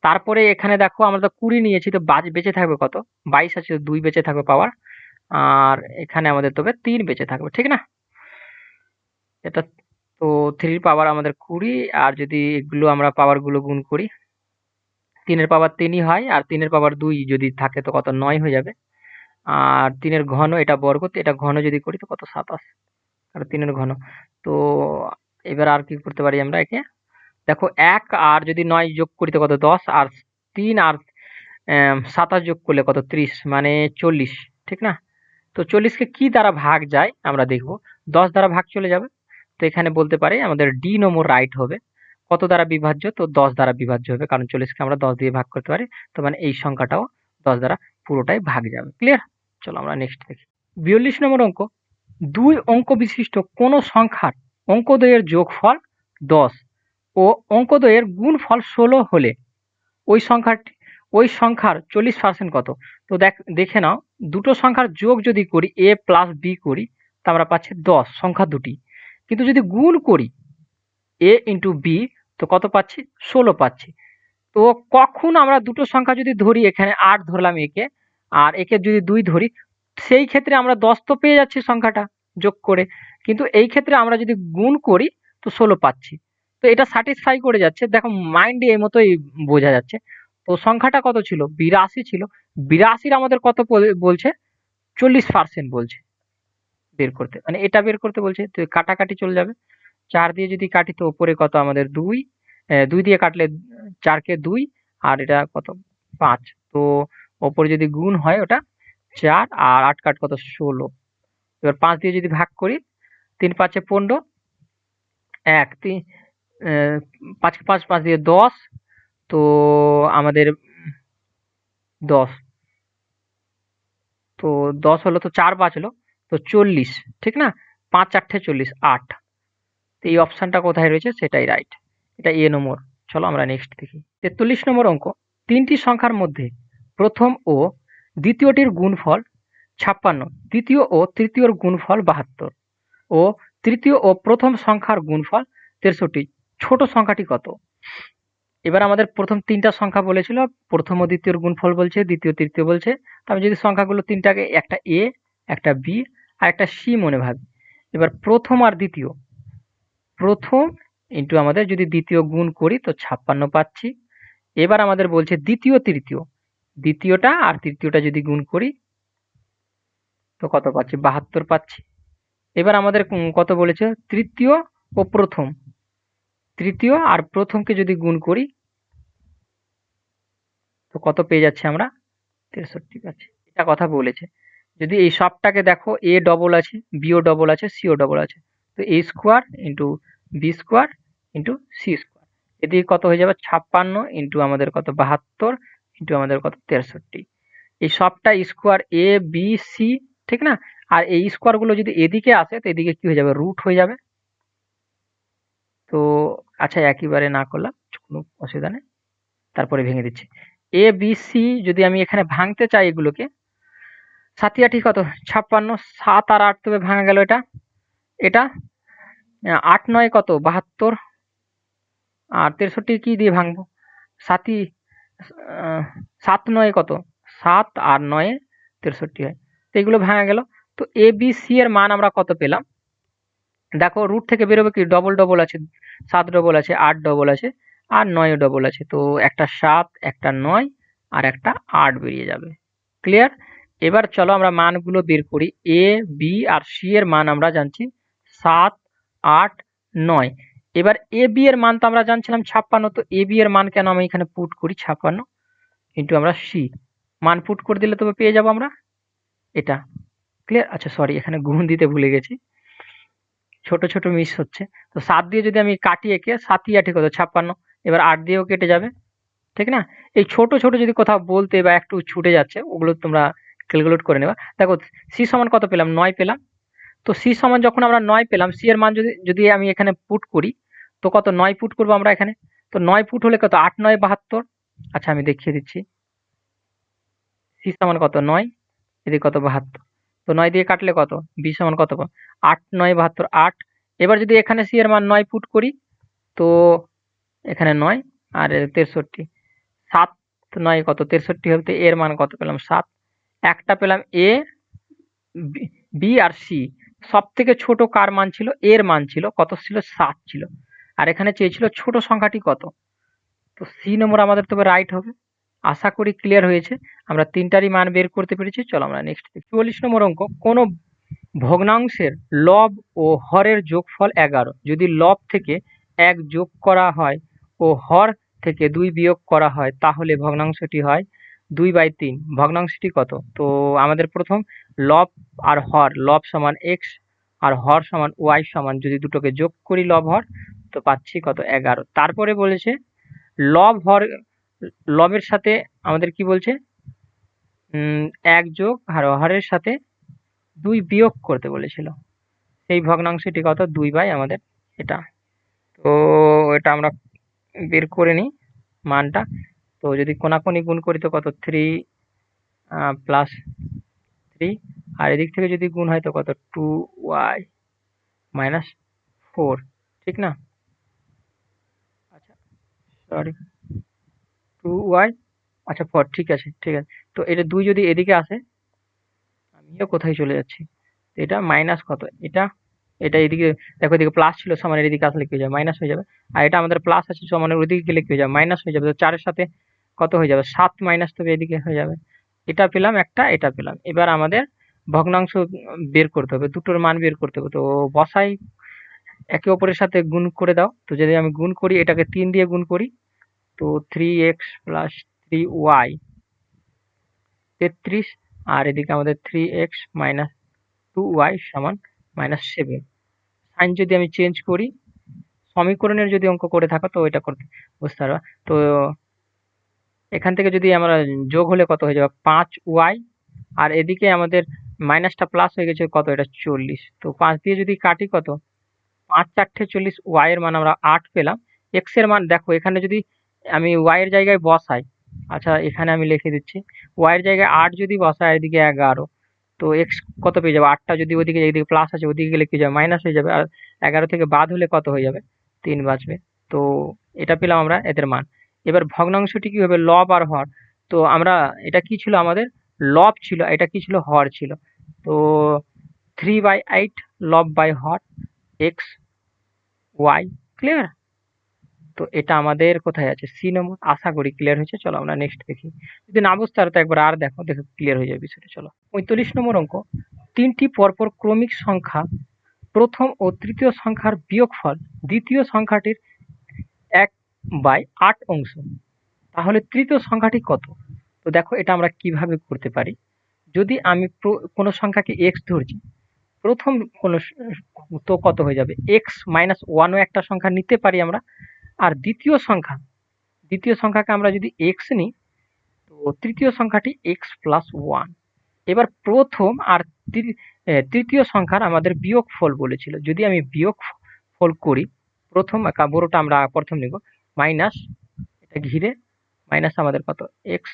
তারপরে এখানে দেখো আমরা তো 20 নিয়েছি, তো বেঁচে থাকবে কত 22 আছে, 2 বেঁচে থাকবে পাওয়ার। আর এখানে আমাদের তবে 3 বেঁচে থাকবে, ঠিক না? এটা তো 3 পাওয়ার আমাদের 20, আর যদি এগুলো আমরা পাওয়ার গুলো গুণ করি 3 এর পাওয়ার 3ই হয়, আর 3 এর পাওয়ার 2 যদি থাকে তো কত 9 হয়ে যাবে। আর 3 এর ঘন এটা বর্গ, তো এটা ঘন যদি করি তো কত 27, আর 3 এর ঘন। তো এবার আর কি করতে পারি আমরা একে, দেখো 1 আর যদি 9 যোগ করি তো কত 10, আর 3 আর 27 যোগ করলে কত 30 মানে 40, ঠিক না? তো 40 কে কি দ্বারা ভাগ যায় আমরা দেখব, 10 দ্বারা ভাগ চলে যাবে। তো এখানে বলতে পারি আমাদের ডি নম্বর রাইট হবে। কত দ্বারা বিভাজ্য, তো 10 দ্বারা বিভাজ্য হবে, কারণ 40 কে আমরা 10 দিয়ে ভাগ করতে পারি। তো মানে এই সংখ্যাটাও 10 দ্বারা পুরোটাই ভাগ যাবে। ক্লিয়ার? চলো আমরা নেক্সট দেখি। 42 নম্বর অঙ্ক, 2 অঙ্ক বিশিষ্ট কোন সংখ্যার অঙ্কদ্বয়ের যোগফল 10 ও অঙ্কদ্বয়ের গুণফল 16 হলে ওই সংখ্যার 40% কত? তো দেখে নাও, দুটো সংখ্যার যোগ যদি করি a প্লাস b করি তা আমরা পাচ্ছি 10 সংখ্যা দুটি। কিন্তু যদি গুণ করি a ইন্টু b তো কত পাচ্ছি 16 পাচ্ছি। তো কখন আমরা দুটো সংখ্যা যদি ধরি, এখানে 8 ধরলাম একে, আর একে যদি 2 ধরি, সেই ক্ষেত্রে আমরা 10 তো পেয়ে যাচ্ছি সংখ্যাটা যোগ করে। কিন্তু এই ক্ষেত্রে আমরা যদি গুণ করি তো 16 পাচ্ছি। তো এটা স্যাটিসফাই করে যাচ্ছে। দেখো মাইন্ডে এই মতোই বোঝা যাচ্ছে। তো সংখ্যাটা কত ছিল 82 ছিল। 82 আমাদের কত বলছে 40% বলছে বের করতে, মানে এটা বের করতে বলছে। তো কাটাকাটি চলে যাবে, 4 দিয়ে যদি কাটি তো উপরে কত আমাদের 2, 2 দিয়ে কাটলে 4 কে 2, আর এটা কত 5। তো ওপরে যদি গুণ হয় ওটা 4 আর 8 কাট কত 16। এবার 5 দিয়ে যদি ভাগ করি 3 5 এ 15, 1 3 5 কে 5 দিয়ে 10, তো আমাদের 10। তো 10 হলো, তো 4 বাঁচলো, তো 40, ঠিক না? 5 4 40, 8। তো এই অপশনটা কোথায় রয়েছে সেটাই রাইট, এটা এ নম্বর। চলো আমরা নেক্সট দেখি। 43 নম্বর অঙ্ক, তিনটি সংখ্যার মধ্যে প্রথম ও দ্বিতীয়টির গুণফল 56, দ্বিতীয় ও তৃতীয়র গুণফল 72 ও তৃতীয় ও প্রথম সংখ্যার গুণফল 63, ছোট সংখ্যাটি কত? এবার আমাদের প্রথম তিনটা সংখ্যা বলেছিল, প্রথম ও দ্বিতীয়র গুণফল বলছে, দ্বিতীয় তৃতীয় বলছে। তবে যদি সংখ্যাগুলো তিনটাকে একটা এ, একটা বি আর একটা সি মনে ভাবি। এবার প্রথম আর দ্বিতীয়, প্রথম ইন্টু আমাদের যদি দ্বিতীয় গুণ করি তো 56 পাচ্ছি। এবার আমাদের বলছে দ্বিতীয় তৃতীয়, দ্বিতীয়টা আর তৃতীয়টা যদি গুণ করি তো কত পাচ্ছি? 72 পাচ্ছি। এবার আমাদের কত বলেছে? তৃতীয় ও প্রথম, তৃতীয় আর প্রথমকে যদি গুণ করি তো কত পেয়ে যাচ্ছি আমরা? 63 পাচ্ছি। এটা কথা বলেছে। যদি এই সবটাকে দেখো, এ ডবল আছে, বিও ডবল আছে, সিও ডবল আছে, তো A square into B square into C square, এদিকে কত হয়ে যাবে? 56 ইন্টু আমাদের কত? 72 ইন্টু আমাদের কত? 63। এই সবটা স্কোয়ার এ বি সি, ঠিক না? আর এই স্কোয়ার গুলো যদি এদিকে আসে তো এদিকে কি হয়ে যাবে? রুট হয়ে যাবে। তো আচ্ছা, একইবারে না করলাম, কোনো অসুবিধা নেই, তারপরে ভেঙে দিচ্ছি। এ বি সি যদি আমি এখানে ভাঙতে চাই এগুলোকে, 7 আটি কত? 56, 7 আর 8 তবে ভাঙা গেল এটা, এটা 8 9 কত? 72, আর 63 কি দিয়ে ভাঙবো? 7 7 9 কত? 7 আর 9 63 হয়। তো এগুলো ভাঙা গেল। তো এ বি সি এর মান আমরা কত পেলাম? দেখো রুট থেকে বেরোবে কি? ডবল ডবল আছে, 7 ডবল আছে, 8 ডবল আছে আর 9 ডবল আছে। তো একটা 7, একটা 9 আর একটা 8 বেরিয়ে যাবে। ক্লিয়ার? এবার চলো আমরা মানগুলো বের করি। এ বি আর সি এর মান আমরা জানছি 7 8 9। এবার এ বি এর মান তো আমরা জানছিলাম 56, তো এ বি এর মান কেন আমি এখানে পুট করি 56 ইন্টু আমরা সি, মান পুট করে দিলে তবে পেয়ে যাবো আমরা এটা। ক্লিয়ার? আচ্ছা সরি, এখানে গুণ দিতে ভুলে গেছি, ছোট ছোট মিস হচ্ছে। তো 7 দিয়ে যদি আমি কাটি একে, 7 ই 8 কত? 56। এবার 8 দিয়েও কেটে যাবে, ঠিক না? এই ছোট ছোট যদি কোথাও বলতে বা একটু ছুটে যাচ্ছে, ওগুলো তোমরা ক্যালকুলেট করে নেবা। দেখো সি সমান কত পেলাম? 9 পেলাম। তো সি সমান যখন আমরা 9 পেলাম, সি এর মান যদি যদি আমি এখানে পুট করি তো কত? 9 পুট করবো আমরা এখানে। তো 9 পুট হলে কত? 8 9 72। আচ্ছা আমি দেখিয়ে দিচ্ছি, সি সমান কত? 9, এদিকে কত? 72। তো 9 দিয়ে কাটলে কত? বি সমান কত? 8 9 72, 8। এবার যদি এখানে সি এর মান 9 পুট করি তো এখানে 9 আর 63, 7 9 কত? 63 হতে এর মান কত পেলাম? 7। একটা পেলাম এ, বি আর সি, সব থেকে ছোট কার মান ছিল? এর মান ছিল কত? ছিল 7 ছিল। আর এখানে চেয়েছিল ছোট সংখ্যাটি কত? তো সি নম্বর আমাদের তবে রাইট হবে। আশা করি ক্লিয়ার হয়েছে, আমরা তিনটারই মান বের করতে পেরেছি। চলো আমরা নেক্সট দেখি। 44 নম্বর অঙ্ক, কোন ভগ্নাংশের লব ও হরের যোগফল 11, যদি লব থেকে 1 যোগ করা হয় ও হর থেকে 2 বিয়োগ করা হয় তাহলে ভগ্নাংশটি হয় 2/3, ভগ্নাংশটি কত? তো আমাদের প্রথম লব আর হর, লব সমান x আর হর সমান y সমান, যদি দুটোকে যোগ করি লব হর তো পাচ্ছি কত? 11। তারপরে বলেছে লব হর, লবের সাথে আমাদের কি বলছে? 1 যোগ আর হরের সাথে 2 বিয়োগ করতে বলেছিল। সেই ভগ্নাংশটি কত? 2 বাই আমাদের এটা। তো এটা আমরা বের করে নিই মানটা। তো যদি কোনাকুনি গুণ করি তো কত? 3 প্লাস 3, আর এদিক থেকে যদি গুণ হয় তো কত? 2y মাইনাস 4, ঠিক না? আচ্ছা সরি, 2y, আচ্ছা 4, ঠিক আছে ঠিক আছে। তো এটা 2 যদি এদিকে আসে, আমিও কোথায় চলে যাচ্ছি? এটা মাইনাস কত? এটা এটা এদিকে দেখো, এদিকে প্লাস ছিল, সমানের এদিকে আসলে কি হয়ে যাবে? মাইনাস হয়ে যাবে। আর এটা আমাদের প্লাস আছে, সমানের ওদিকে গেলে কি হয়ে যাবে? মাইনাস হয়ে যাবে। তো 4 এর সাথে কত হয়ে যাবে? 7 মাইনাস, তবে এদিকে হয়ে যাবে। এটা পেলাম একটা, এটা পেলাম। এবার আমাদের ভগ্নাংশ বের করতে হবে, দুটোর মান বের করতে হবে। তো বসাই, একে অপরের সাথে গুণ করে দাও। তো যদি আমি গুণ করি, এটাকে 3 দিয়ে গুণ করি তো 3x প্লাস 3y 33, আর এদিকে আমাদের 3x মাইনাস 2y সমান -7। সাইন যদি আমি চেঞ্জ করি, সমীকরণের যদি অঙ্ক করে থাকো তো এটা করতে বুঝতে পারবা। তো এখান থেকে যদি আমরা যোগ হলে কত হয়ে যাবে? 5y আর এদিকে আমাদের মাইনাসটা প্লাস হয়ে গেছে কত, এটা 40। তো 5 দিয়ে যদি কাটি কত, 5 4 40, ওয়াই এর মান আমরা 8 পেলাম। এক্স এর মান দেখো এখানে যদি আমি ওয়াই এর জায়গায় বসাই, আচ্ছা এখানে আমি লিখে দিচ্ছি, ওয়াই এর জায়গায় 8 যদি বসাই, এদিকে 11, তো এক্স কত পেয়ে যাবে, 8টা যদি ওদিকে, এদিকে প্লাস আছে ওদিকে গেলে কি যাবে, মাইনাস হয়ে যাবে। আর 11 থেকে বাদ হলে কত হয়ে যাবে, 3 বাঁচবে। তো এটা পেলাম আমরা এদের মান। এবার ভগ্নাংশটি কি হবে, লব আর হর। তো আমরা এটা কি ছিল আমাদের, লব ছিল, এটা কি ছিল, হর ছিল। তো 3/8 লব বাই হর এক্স ওয়াই। ক্লিয়ার? তো এটা আমাদের কোথায় আছে, সি নম্বর। আশা করি ক্লিয়ার হয়েছে। চলো আমরা নেক্সট দেখি। যদি না বুঝতে পারো তো একবার আর দেখো, দেখো ক্লিয়ার হয়ে যাবে বিষয়টা। চলো 45 নম্বর অঙ্ক, তিনটি পরপর ক্রমিক সংখ্যা প্রথম ও তৃতীয় সংখ্যার বিয়োগফল দ্বিতীয় সংখ্যাটির 1/8 অংশ, তাহলে তৃতীয় সংখ্যাটি কত? তো দেখো এটা আমরা কিভাবে করতে পারি, যদি আমি কোনো সংখ্যাকে এক্স ধরছি, প্রথম কোনো তো কত হয়ে যাবে, এক্স মাইনাস ওয়ানও একটা সংখ্যা নিতে পারি আমরা। আর দ্বিতীয় সংখ্যাকে আমরা যদি এক্স নিই, তো তৃতীয় সংখ্যাটি এক্স প্লাস ওয়ান। এবার প্রথম আর তৃতীয় সংখ্যার আমাদের বিয়োগ ফল বলেছিল, যদি আমি বিয়োগ ফল করি, প্রথম বড়টা আমরা প্রথম নিব, মাইনাস এটা ঘিরে মাইনাস আমাদের কত, এক্স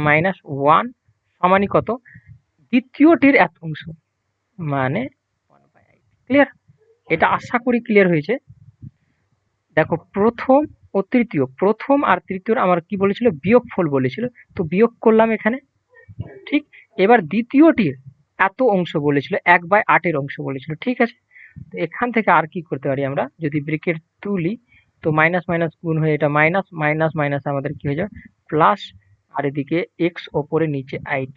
মাইনাস ওয়ান সমানই কত, দ্বিতীয়টির এত অংশ মানে 1/8। ক্লিয়ার? এটা আশা করি ক্লিয়ার হয়েছে। দেখো প্রথম ও তৃতীয়, প্রথম আর তৃতীয়র আমার কি বলেছিল, বিয়োগ ফল বলেছিল, তো বিয়োগ করলাম এখানে। ঠিক, এবার দ্বিতীয়টির এত অংশ বলেছিল, 1/8 অংশ বলেছিল। ঠিক আছে, তো এখান থেকে আর কি করতে পারি আমরা, যদি ব্রেকেট তুলি, তো মাইনাস মাইনাস গুণ হয়ে এটা মাইনাস, মাইনাস মাইনাস আমাদের কি হয়ে যাবে প্লাস, আর এদিকে এক্স ওপরে নিচে 8।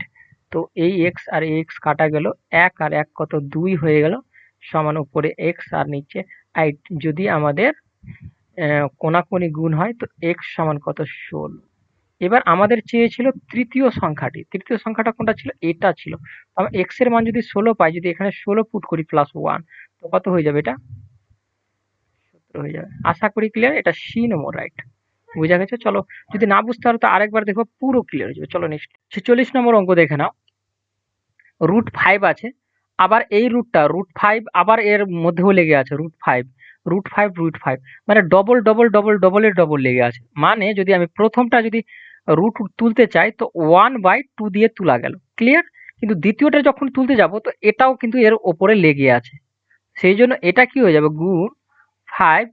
তো এই এক্স আর এক্স কাটা গেল, 1 আর 1 কত, 2 হয়ে গেল, সমান উপরে এক্স আর নিচে 8। যদি আমাদের কোনাকুনি গুণ হয়, তো এক্স সমান কত, 16। এবার আমাদের চেয়েছিল তৃতীয় সংখ্যাটি, তৃতীয় সংখ্যাটা কোনটা ছিল, এটা ছিল। আমরা এক্স এর মান যদি 16 পাই, যদি এখানে 16 পুট করি প্লাস 1, তো কত হয়ে যাবে, এটা 17 হয়ে যাবে। আশা করি ক্লিয়ার, এটা সি নম্বর রাইট। বুঝা গেছে? চলো যদি না বুঝতে পারো তো আরেকবার দেখো, পুরো ক্লিয়ার হয়ে যাবে। চলো নেক্সট 46 নম্বর অঙ্ক দেখে নাও। √5 আছে, আবার এই √5 আবার এর মধ্যেও লেগে আছে √5 মানে ডবল ডবল ডবল ডবলের ডবল লেগে আছে। মানে যদি আমি প্রথমটা যদি রুট তুলতে চাই, তো 1/2 দিয়ে তোলা গেল। ক্লিয়ার? কিন্তু দ্বিতীয়টা যখন তুলতে যাব, তো এটাও কিন্তু এর ওপরে লেগে আছে, সেই জন্য এটা কি হয়ে যাবে, গুণ 5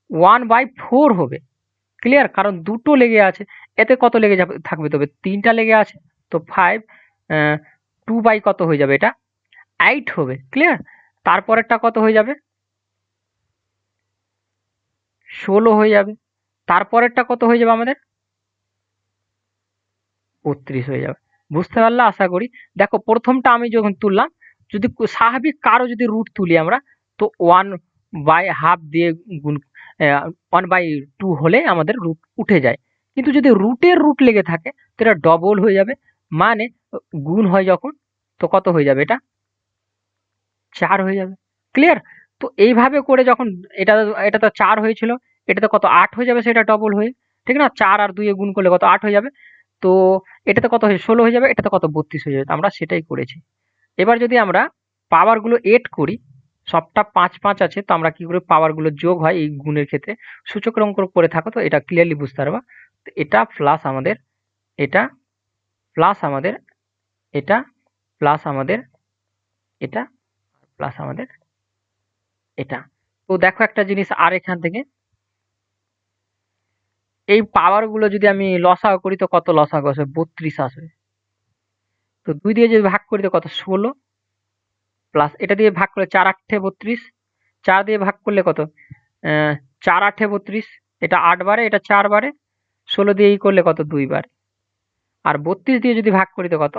1/4 হবে। ক্লিয়ার? কারণ দুটো লেগে আছে, এতে কত লেগে যাবে থাকবে, তবে 3টা লেগে আছে, তো 5 2 বাই কত হয়ে যাবে, এটা 8 হবে। ক্লিয়ার? তারপরেরটা কত হয়ে যাবে, 16 হয়ে যাবে। তারপরেরটা কত হয়ে যাবে আমাদের, 32 হয়ে যাবে। বুঝতে পারলে আশা করি। দেখো প্রথমটা আমি যখন তুললাম, যদি স্বাভাবিক কারো যদি রুট তুলি আমরা, তো 1/2 দিয়ে গুণ 1/2 হলে আমাদের রুট উঠে যায়। কিন্তু যদি রুটের রুট লেগে থাকে, তো এটা ডবল হয়ে যাবে। মানে গুণ হয় যখন, তো কত হয়ে যাবে, এটা 4 হয়ে যাবে। ক্লিয়ার? তো এইভাবে করে যখন এটা এটা তো 4 হয়েছিল, এটাতে কত 8 হয়ে যাবে, সেটা ডবল হয়ে। ঠিক না? 4 আর 2 এ গুণ করলে কত 8 হয়ে যাবে। তো এটাতে কত হয়ে 16 হয়ে যাবে, এটাতে কত 32 হয়ে যাবে। আমরা সেটাই করেছি। এবার যদি আমরা পাওয়ার গুলো এড করি, সবটা 5 5 আছে, তো আমরা কি করে পাওয়ার গুলো যোগ হয় এই গুণের ক্ষেত্রে, সূচকের অঙ্ক করে থাকো তো এটা ক্লিয়ারলি বুঝতে পারবা। তো এটা প্লাস আমাদের এটা, প্লাস আমাদের এটা, প্লাস আমাদের এটা, প্লাস আমাদের এটা। তো দেখো একটা জিনিস আর এখান থেকে, এই পাওয়ার গুলো যদি আমি লসাগু করি, তো কত লসাগু আসবে, 32 আসবে। তো 2 দিয়ে যদি ভাগ করি, তো কত, 16, প্লাস এটা দিয়ে ভাগ করলে 4 8 32, 4 দিয়ে ভাগ করলে কত, 4 8 32, এটা 8 বারে, এটা 4 বারে, 16 দিয়ে করলে কত, 2 বারে। আর 32 দিয়ে যদি ভাগ করি, তো কত,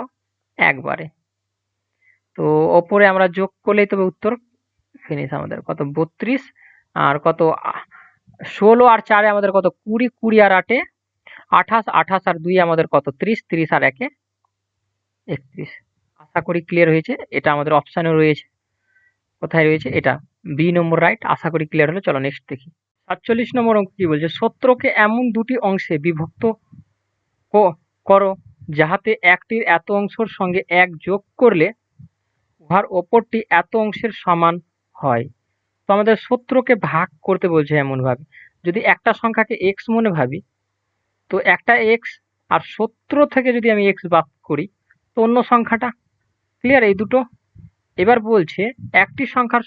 1 বারে। তো ওপরে আমরা যোগ করলেই তবে উত্তর ফিনিশ আমাদের কত, 32 আর কত, 16 আর 4 আমাদের কত, 20, 20 আর 8 28, 28 আর 2 আমাদের কত, 30, 30 আর 1 31। আশা করি ক্লিয়ার হয়েছে। এটা আমাদের অপশানে রয়েছে, কোথায় রয়েছে, এটা বি নম্বর রাইট। আশা করি ক্লিয়ার হলো। চলো নেক্সট দেখি। 47 নম্বর অঙ্ক কি বলছে, 17কে এমন দুটি অংশে বিভক্ত করো যাহাতে একটির এত অংশের সঙ্গে এক যোগ করলে উহার অপরটি এত অংশের সমান হয়। তো আমাদের সূত্রকে ভাগ করতে বলছে এমনভাবে, যদি একটা সংখ্যাকে এক্স মনে ভাবি, তো একটা এক্স আর সূত্র থেকে যদি আমি এক্স বাদ করি তো অন্য সংখ্যাটা। ক্লিয়ার এই দুটো? এবার বলছে একটি সংখ্যার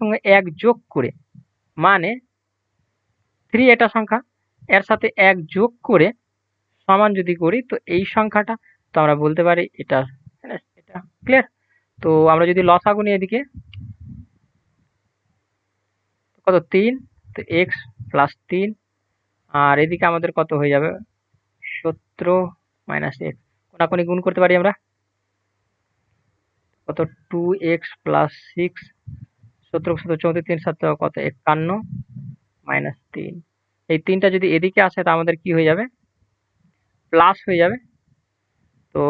সঙ্গে এক যোগ করে, মানে 3 এটা সংখ্যা, এর সাথে এক যোগ করে সমান যদি করি তো এই সংখ্যাটা, তো আমরা বলতে পারি এটা। এটা ক্লিয়ার? তো আমরা যদি লসাগু নিই এদিকে কত 3, তো এক্স প্লাস 3, আর এদিকে আমাদের কত হয়ে যাবে 17 মাইনাস এক্স, কোনাকুনি গুণ করতে পারি আমরা, কত 2x প্লাস 6, 17 34 3 7 কত 51 মাইনাস 3। এই 3টা যদি এদিকে আসে তা আমাদের কি হয়ে যাবে, প্লাস হয়ে যাবে। তো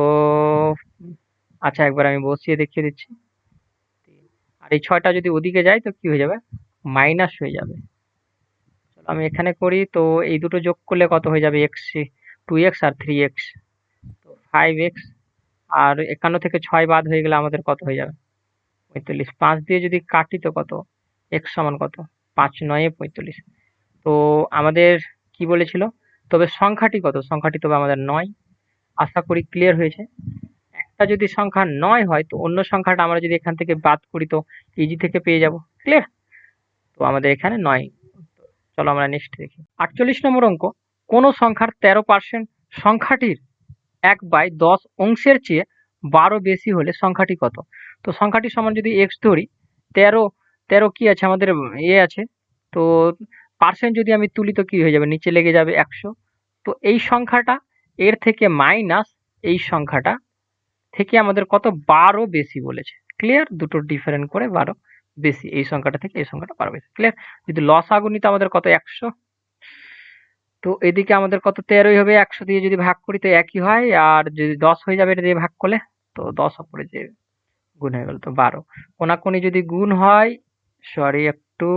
আচ্ছা একবার আমি বসিয়ে দেখিয়ে দিচ্ছি, আর এই 6টা যদি ওদিকে যায় তো কি হয়ে যাবে, মাইনাস হয়ে যাবে। চলো আমি এখানে করি, তো এই দুটো যোগ করলে কত হয়ে যাবে, এক্স 2x আর 3x, তো 5x, আর 51 থেকে 6 বাদ হয়ে গেলে আমাদের কত হয়ে যাবে 45। 5 দিয়ে যদি কাটি তো কত, x সমান কত 5 9 45। তো আমাদের কি বলেছিল, তবে সংখ্যাটি কত, সংখ্যাটি তবে আমাদের 9। আশা করি ক্লিয়ার হয়েছে। একটা যদি সংখ্যা 9 হয় তো অন্য সংখ্যাটা আমরা যদি এখান থেকে বাদ করি তো ইজি থেকে পেয়ে যাব। ক্লিয়ার? তো আমাদের এখানে 9। চলো আমরা নেক্সট দেখি। 48 নম্বর অঙ্ক, কোন সংখ্যার 13% সংখ্যাটির 1/10 অংশের চেয়ে 12 বেশি হলে সংখ্যাটি কত? তো সংখ্যাটি সমান যদি x ধরি, 13 কি আছে আমাদের আছে, তো পার্সেন্ট যদি আমি তুলি তো কি হয়ে যাবে, নিচে লেগে যাবে 100। তো এই সংখ্যাটা এর থেকে মাইনাস এই সংখ্যাটা থেকে আমাদের কত 12 বেশি বলেছে। ক্লিয়ার? দুটো ডিফারেন্ট করে 12 বেশি, এই সংখ্যাটা থেকে এই সংখ্যাটা 12 বেশি। ক্লিয়ার? যদি লসাগু নিই তো আমাদের কত 100, তো এদিকে আমাদের কত 13ই হবে, 100 দিয়ে যদি ভাগ করি তো একই হয়, আর যদি 10 হয়ে যাবে এটা দিয়ে ভাগ করলে, তো 10 ওপরে যে গুণ হয়ে গেল তো 12। কোনাকুনি যদি গুণ হয়, সরি একটু,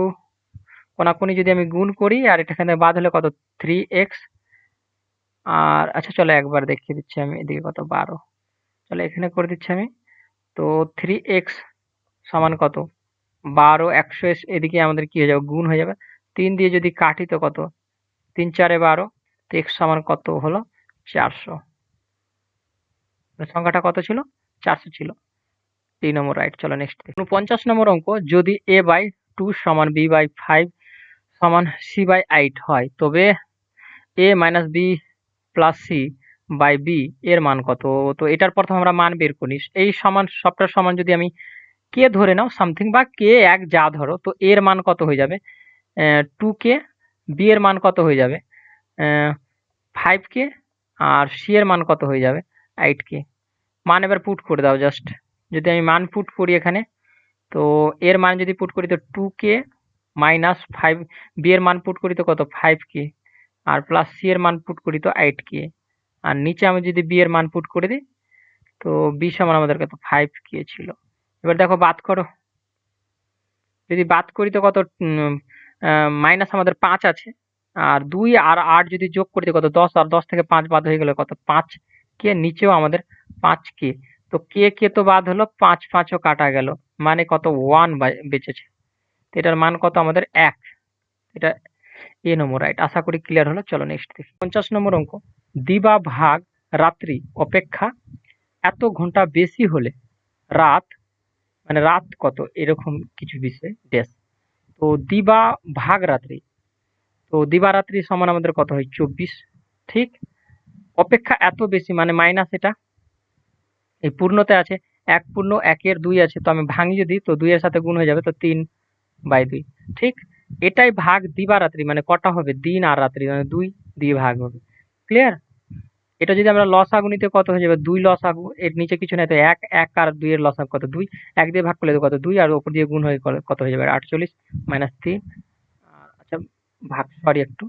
কোনাকুনি যদি আমি গুণ করি আর এখানে বাদ হলে কত 3x, আর আচ্ছা চলো একবার দেখিয়ে দিচ্ছি আমি, এদিকে কত 12, চলো এখানে করে দিচ্ছি আমি। তো 3x সমান কত 12, 100 এদিকে আমাদের কি হয়ে যাবে, গুণ হয়ে যাবে। 3 দিয়ে যদি কাটি তো কত 3 4 12, তো x সমান কত হলো 400। সংখ্যাটা কত ছিল, 400 ছিল। 3 নম্বর রাইট। চলো নেক্সট দেখি। 49 নম্বর অঙ্ক, যদি a/2 সমান b/5 সমান c/8 হয়, তবে a minus b plus c by b এর মান কত? তো এটার প্রথম আমরা মান বের করি। এই সমান সবটার সমান যদি আমি কে ধরে নাও সামথিং, বা কে এক যা ধরো, তো এর মান কত হয়ে যাবে 2k, b এর মান কত হয়ে যাবে 5k, আর c এর মান কত হয়ে যাবে 8k। মান এবার পুট করে দাও জাস্ট। যদি আমি মান পুট করি এখানে, তো এর মান যদি পুট করি তো 2k মাইনাস 5, বি এর মান পুট করি তো কত 5k, আর প্লাস সি এর মান পুট করি তো 8k, আর নিচে আমি যদি বি এর মান পুট করে দিই তো বি সমান আমাদের কত 5k ছিল। এবার দেখো বাদ করো, যদি বাদ করি তো কত মাইনাস আমাদের 5 আছে, আর 2 আর 8 যদি যোগ করি তো কত 10, আর 10 থেকে 5 বাদ হয়ে গেলে কত 5k, নিচেও আমাদের 5k। তো কে তো বাদ হলো, 5 5ও কাটা গেল, মানে কত 1 বেঁচেছে। তো এটার মান কত আমাদের 1। এটা এ নম্বর রাইট। আশা করি ক্লিয়ার হলো। চলো নেক্সট দেখি। 50 নম্বর অঙ্ক, দিবা ভাগ রাত্রি অপেক্ষা এত ঘন্টা বেশি হলে রাত, মানে রাত কত এরকম কিছু বিষয় ড্যাশ। তো দিবা ভাগ রাত্রি, তো দিবারাত্রি সমান আমাদের কত হয় 24, ঠিক? অপেক্ষা এত বেশি মানে মাইনাস, এটা এই পূর্ণতে আছে 1 পূর্ণ 1 এর 2 আছে, তো আমি ভাঙি যদি তো 2 এর সাথে গুণ হয়ে যাবে, তো 3/2, ঠিক? এটাই ভাগ দিবারাত্রি, মানে কটা হবে দিন আর রাত্রি, মানে 2 দিয়ে ভাগ হবে। ক্লিয়ার? এটা যদি আমরা লসাগু নিতে কত হয়ে যাবে 2 লসাগু, এর নিচে কিছু নাই তো 1 1 আর 2 এর লসাগু কত 2, 1 দিয়ে ভাগ করলে তো কত 2, আর উপর দিয়ে গুণ হয়ে কত হয়ে যাবে 48 মাইনাস 3, আচ্ছা ভাগ সরি একটু,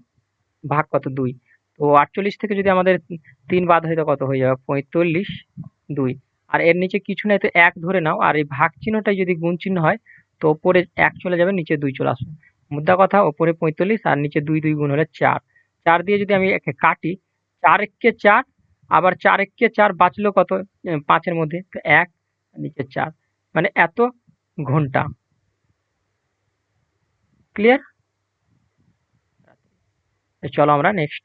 ভাগ কত 2, তো 48 থেকে যদি আমাদের 3 বাদ হয় তো কত হয়ে যাবে 45 2, আর এর নিচে কিছু নাই তো 1 ধরে নাও, আর এই ভাগ চিহ্নটাই যদি গুণ চিহ্ন হয় তো উপরে 1 চলে যাবে, নিচে 2 চলে আসবে। মুদ্রা কথা উপরে 45 আর নিচে 2 2 গুণ হলে 4, 4 দিয়ে যদি আমি একে কাটি, 4 কে 4 আবার 4 একে 4 বাঁচলো কত 5 এর মধ্যে, তো 1 নিচে 4, মানে এত ঘন্টা। ক্লিয়ার? চলো আমরা নেক্সট।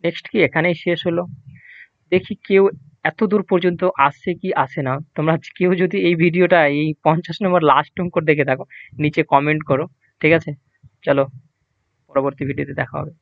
নেক্সট কি এখানেই শেষ হলো? দেখি কেউ এত দূর পর্যন্ত আসছে কি আসে না। তোমরা কেউ যদি এই ভিডিওটা এই 50 নম্বর লাস্ট অঙ্ক দেখে থাকো, নিচে কমেন্ট করো। ঠিক আছে? চলো পরবর্তী ভিডিওতে দেখা হবে।